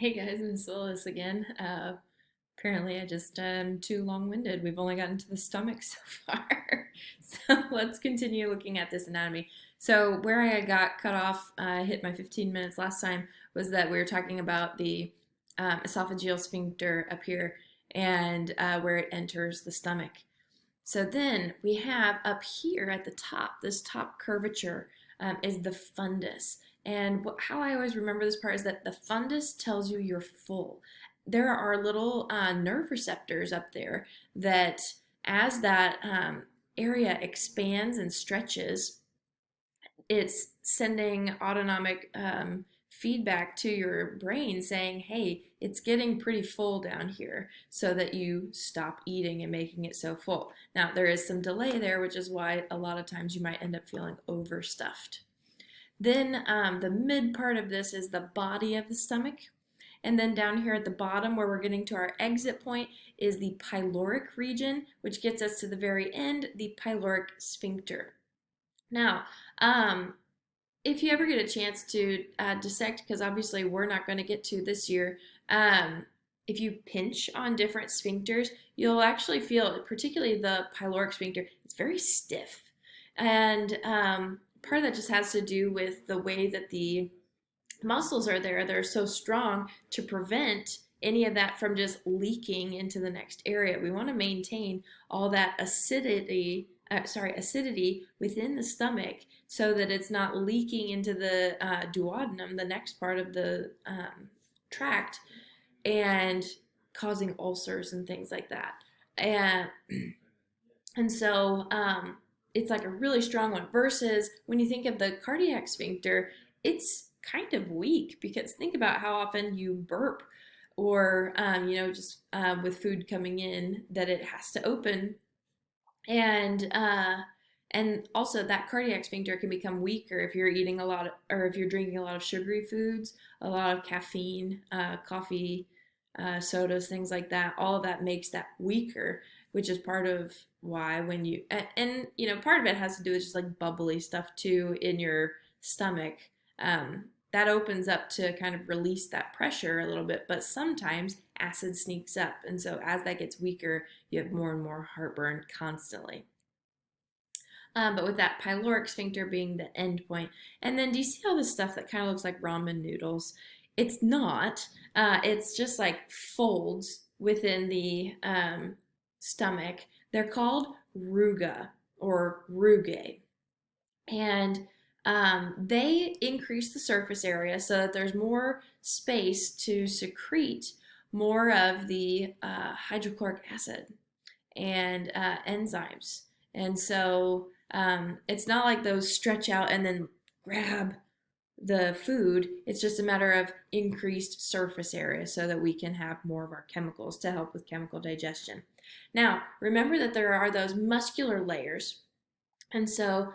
Hey guys, Miss Willis again. Apparently I just too long-winded. We've only gotten to the stomach so far. So let's continue looking at this anatomy. So where I got cut off, hit my 15 minutes last time, was that we were talking about the esophageal sphincter up here and where it enters the stomach. So then we have up here at the top, this top curvature is the fundus. And how I always remember this part is that the fundus tells you you're full. There are little nerve receptors up there that, as that area expands and stretches, it's sending autonomic feedback to your brain saying, hey, it's getting pretty full down here, so that you stop eating and making it so full. Now, there is some delay there, which is why a lot of times you might end up feeling overstuffed. Then the mid part of this is the body of the stomach. And then down here at the bottom, where we're getting to our exit point, is the pyloric region, which gets us to the very end, the pyloric sphincter. Now, if you ever get a chance to dissect, because obviously we're not going to get to this year, if you pinch on different sphincters, you'll actually feel, particularly the pyloric sphincter, it's very stiff. And part of that just has to do with the way that the muscles are there. They're so strong to prevent any of that from just leaking into the next area. We want to maintain all that acidity within the stomach so that it's not leaking into the duodenum, the next part of the tract, and causing ulcers and things like that. And so it's like a really strong one, versus when you think of the cardiac sphincter, it's kind of weak, because think about how often you burp, or just with food coming in that it has to open. And also that cardiac sphincter can become weaker if you're eating a lot or if you're drinking a lot of sugary foods, a lot of caffeine, coffee, sodas, things like that. All of that makes that weaker, which is part of why when you and part of it has to do with just like bubbly stuff too in your stomach. That opens up to kind of release that pressure a little bit, but sometimes acid sneaks up, and so as that gets weaker, you have more and more heartburn constantly. But with that pyloric sphincter being the end point. And then do you see all this stuff that kind of looks like ramen noodles? It's not. It's just like folds within the stomach. They're called ruga or rugae. And they increase the surface area so that there's more space to secrete more of the hydrochloric acid and enzymes. And so it's not like those stretch out and then grab the food. It's just a matter of increased surface area so that we can have more of our chemicals to help with chemical digestion. Now, remember that there are those muscular layers. And so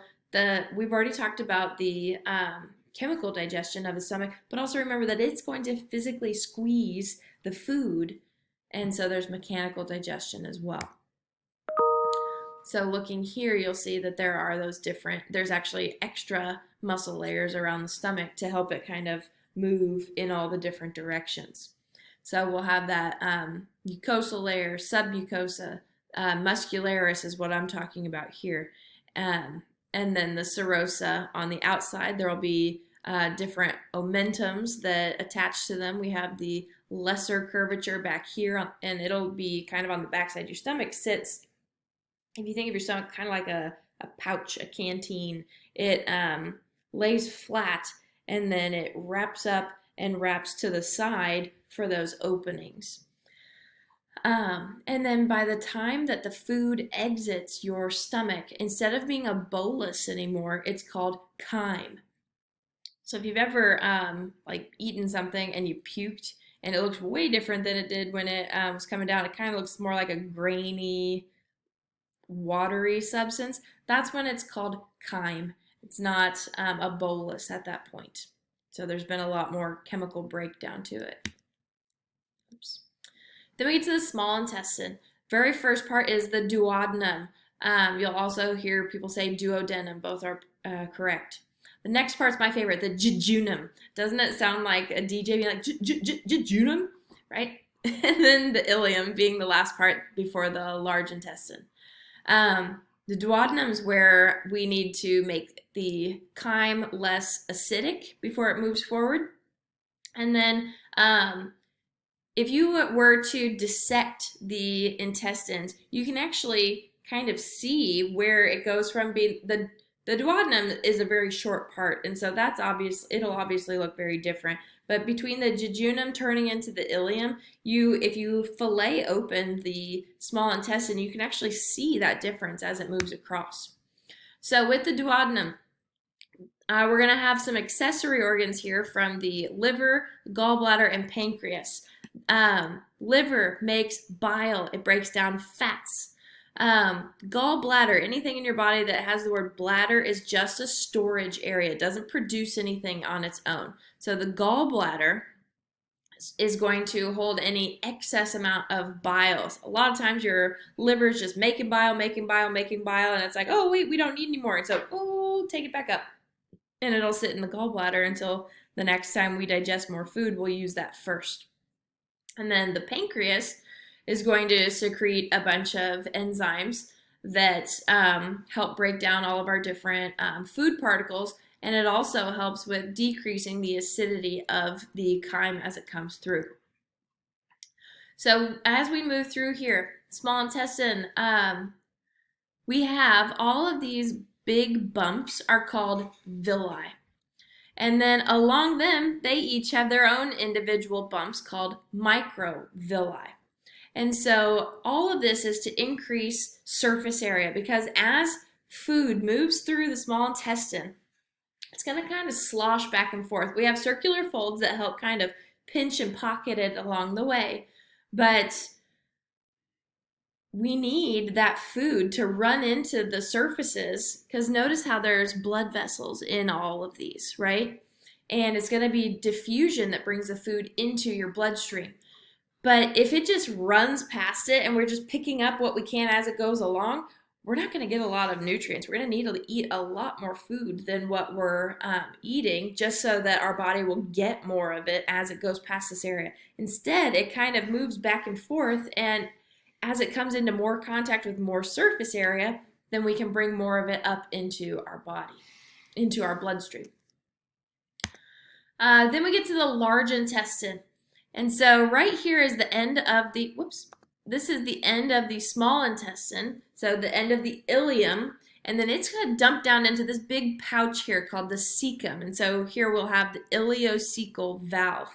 we've already talked about the chemical digestion of the stomach, but also remember that it's going to physically squeeze the food. And so there's mechanical digestion as well. So looking here, you'll see that there's actually extra muscle layers around the stomach to help it kind of move in all the different directions. So we'll have that mucosal layer, submucosa, muscularis is what I'm talking about here. And then the serosa on the outside, there will be different omentums that attach to them. We have the lesser curvature back here, and it'll be kind of on the backside. Your stomach sits, if you think of your stomach kind of like a pouch, a canteen, it lays flat and then it wraps up and wraps to the side for those openings. And then by the time that the food exits your stomach, instead of being a bolus anymore, it's called chyme. So if you've ever eaten something and you puked and it looks way different than it did when it was coming down, it kind of looks more like a grainy, watery substance, that's when it's called chyme. It's not a bolus at that point. So there's been a lot more chemical breakdown to it. Oops. Then we get to the small intestine. Very first part is the duodenum. You'll also hear people say duodenum. Both are correct. The next part's my favorite, the jejunum. Doesn't it sound like a DJ being like jejunum, right? And then the ileum being the last part before the large intestine. The duodenum's where we need to make the chyme less acidic before it moves forward. And then if you were to dissect the intestines, you can actually kind of see where it goes from being the duodenum is a very short part, and so that's obvious. It'll obviously look very different. But between the jejunum turning into the ileum, if you fillet open the small intestine, you can actually see that difference as it moves across. So with the duodenum, we're going to have some accessory organs here from the liver, gallbladder, and pancreas. Liver makes bile. It breaks down fats. Gallbladder, anything in your body that has the word bladder is just a storage area. It doesn't produce anything on its own. So the gallbladder is going to hold any excess amount of bile. A lot of times your liver is just making bile, and it's like, oh, wait, we don't need any more. And so, oh, take it back up. And it'll sit in the gallbladder until the next time we digest more food, we'll use that first. And then the pancreas is going to secrete a bunch of enzymes that help break down all of our different food particles, and it also helps with decreasing the acidity of the chyme as it comes through. So as we move through here, small intestine, we have all of these big bumps are called villi. And then along them, they each have their own individual bumps called microvilli. And so all of this is to increase surface area, because as food moves through the small intestine, it's going to kind of slosh back and forth. We have circular folds that help kind of pinch and pocket it along the way, but we need that food to run into the surfaces, because notice how there's blood vessels in all of these, right? And it's going to be diffusion that brings the food into your bloodstream. But if it just runs past it and we're just picking up what we can as it goes along, we're not going to get a lot of nutrients. We're going to need to eat a lot more food than what we're eating, just so that our body will get more of it as it goes past this area. Instead, it kind of moves back and forth, and as it comes into more contact with more surface area, then we can bring more of it up into our body, into our bloodstream. Then we get to the large intestine. And so right here is the end of the, this is the end of the small intestine, so the end of the ileum, and then it's going to dump down into this big pouch here called the cecum. And so here we'll have the ileocecal valve.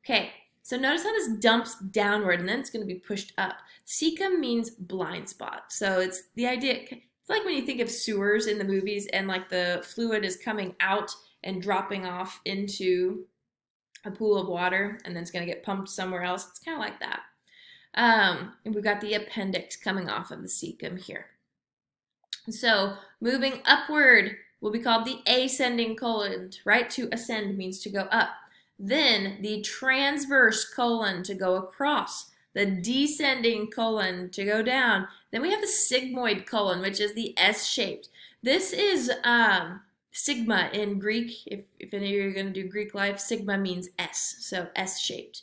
Okay, so notice how this dumps downward, and then it's going to be pushed up. Cecum means blind spot. So it's the idea, it's like when you think of sewers in the movies and like the fluid is coming out and dropping off into a pool of water, and then it's going to get pumped somewhere else. It's kind of like that. And we've got the appendix coming off of the cecum here. So moving upward will be called the ascending colon, right? To ascend means to go up. Then the transverse colon to go across. The descending colon to go down. Then we have the sigmoid colon, which is the S-shaped. This is sigma in Greek. If any of you are going to do Greek life, sigma means S, so S-shaped.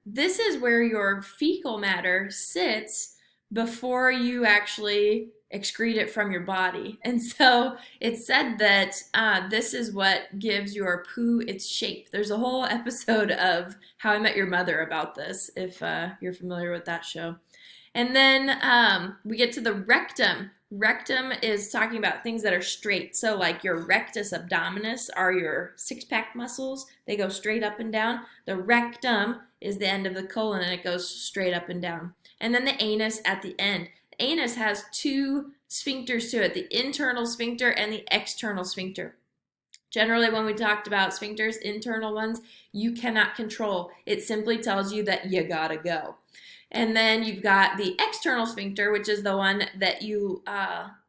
This is where your fecal matter sits before you actually excrete it from your body. And so it's said that this is what gives your poo its shape. There's a whole episode of How I Met Your Mother about this, if you're familiar with that show. And then we get to the rectum. Rectum is talking about things that are straight. So like your rectus abdominis are your six-pack muscles. They go straight up and down. The rectum is the end of the colon, and it goes straight up and down. And then the anus at the end. The anus has two sphincters to it, the internal sphincter and the external sphincter. Generally, when we talked about sphincters, internal ones, you cannot control. It simply tells you that you gotta go. And then you've got the external sphincter, which is the one that you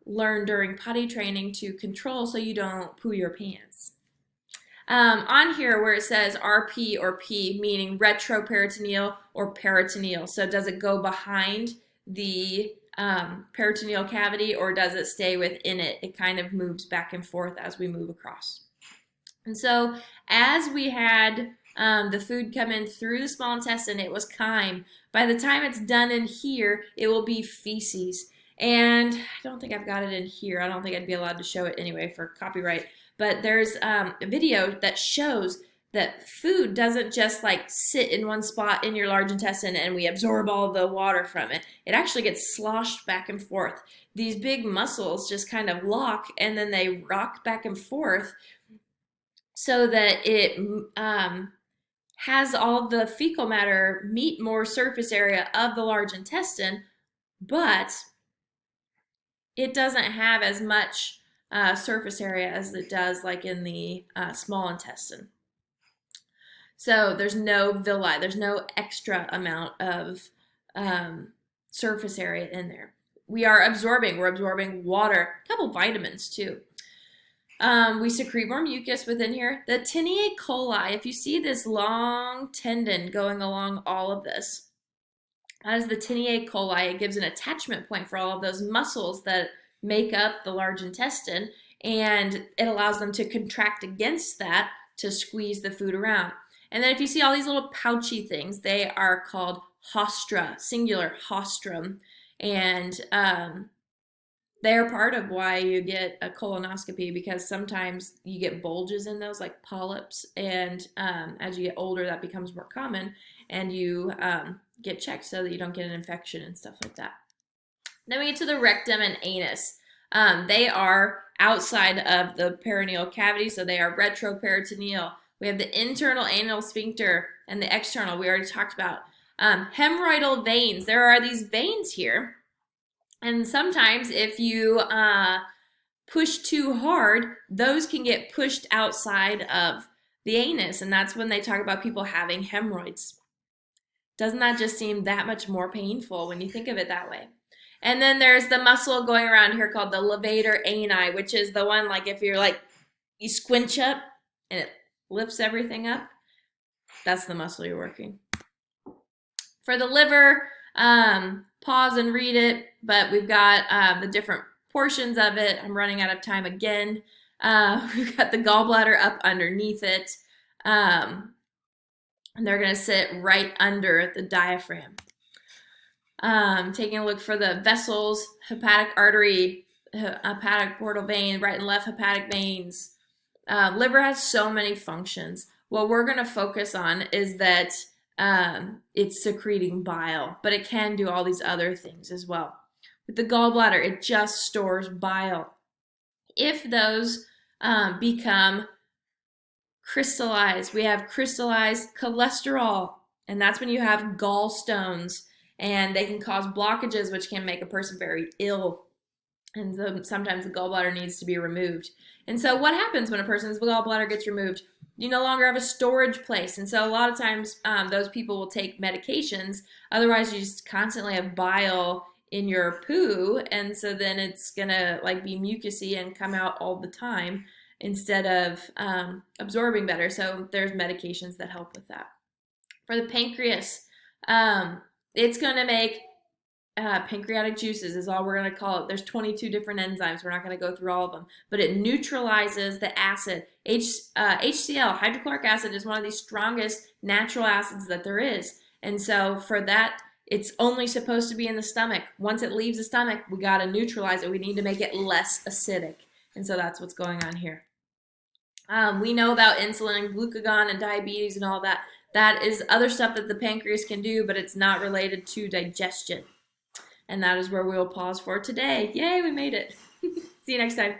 learn during potty training to control so you don't poo your pants. On here where it says RP or P, meaning retroperitoneal or peritoneal. So does it go behind the peritoneal cavity, or does it stay within it? It kind of moves back and forth as we move across. And so as we had the food come in through the small intestine, it was chyme. By the time it's done in here, it will be feces. And I don't think I've got it in here. I don't think I'd be allowed to show it anyway for copyright. But there's a video that shows that food doesn't just like sit in one spot in your large intestine and we absorb all the water from it. It actually gets sloshed back and forth. These big muscles just kind of lock and then they rock back and forth so that it has all the fecal matter meet more surface area of the large intestine, but it doesn't have as much surface area as it does like in the small intestine. So there's no villi, there's no extra amount of surface area in there. We're absorbing water, a couple vitamins too. We secrete more mucus within here. The Tinea coli, if you see this long tendon going along all of this, that is the Tinea coli. It gives an attachment point for all of those muscles that make up the large intestine, and it allows them to contract against that to squeeze the food around. And then if you see all these little pouchy things, they are called haustra, singular haustrum, and they're part of why you get a colonoscopy, because sometimes you get bulges in those, like polyps, and as you get older, that becomes more common, and you get checked so that you don't get an infection and stuff like that. Then we get to the rectum and anus. They are outside of the perineal cavity, so they are retroperitoneal. We have the internal anal sphincter and the external, we already talked about. Hemorrhoidal veins, there are these veins here. And sometimes if you push too hard, those can get pushed outside of the anus. And that's when they talk about people having hemorrhoids. Doesn't that just seem that much more painful when you think of it that way? And then there's the muscle going around here called the levator ani, which is the one, like if you're like, you squinch up and it lifts everything up. That's the muscle you're working. For the liver, pause and read it, but we've got the different portions of it. I'm running out of time again. We've got the gallbladder up underneath it, and they're going to sit right under the diaphragm. Taking a look for the vessels, hepatic artery, hepatic portal vein, right and left hepatic veins. Liver has so many functions. What we're going to focus on is that it's secreting bile, but it can do all these other things as well. With the gallbladder, it just stores bile. If those become crystallized, we have crystallized cholesterol, and that's when you have gallstones, and they can cause blockages, which can make a person very ill. And so sometimes the gallbladder needs to be removed. And so what happens when a person's gallbladder gets removed? You no longer have a storage place. And so a lot of times those people will take medications. Otherwise, you just constantly have bile in your poo. And so then it's going to like be mucousy and come out all the time instead of absorbing better. So there's medications that help with that. For the pancreas, it's going to make pancreatic juices is all we're going to call it. There's 22 different enzymes. We're not going to go through all of them, but it neutralizes the acid. HCl, hydrochloric acid, is one of the strongest natural acids that there is. And so for that, it's only supposed to be in the stomach. Once it leaves the stomach, we got to neutralize it. We need to make it less acidic. And so that's what's going on here. We know about insulin and glucagon and diabetes and all that. That is other stuff that the pancreas can do, but it's not related to digestion. And that is where we'll pause for today. Yay, we made it. See you next time.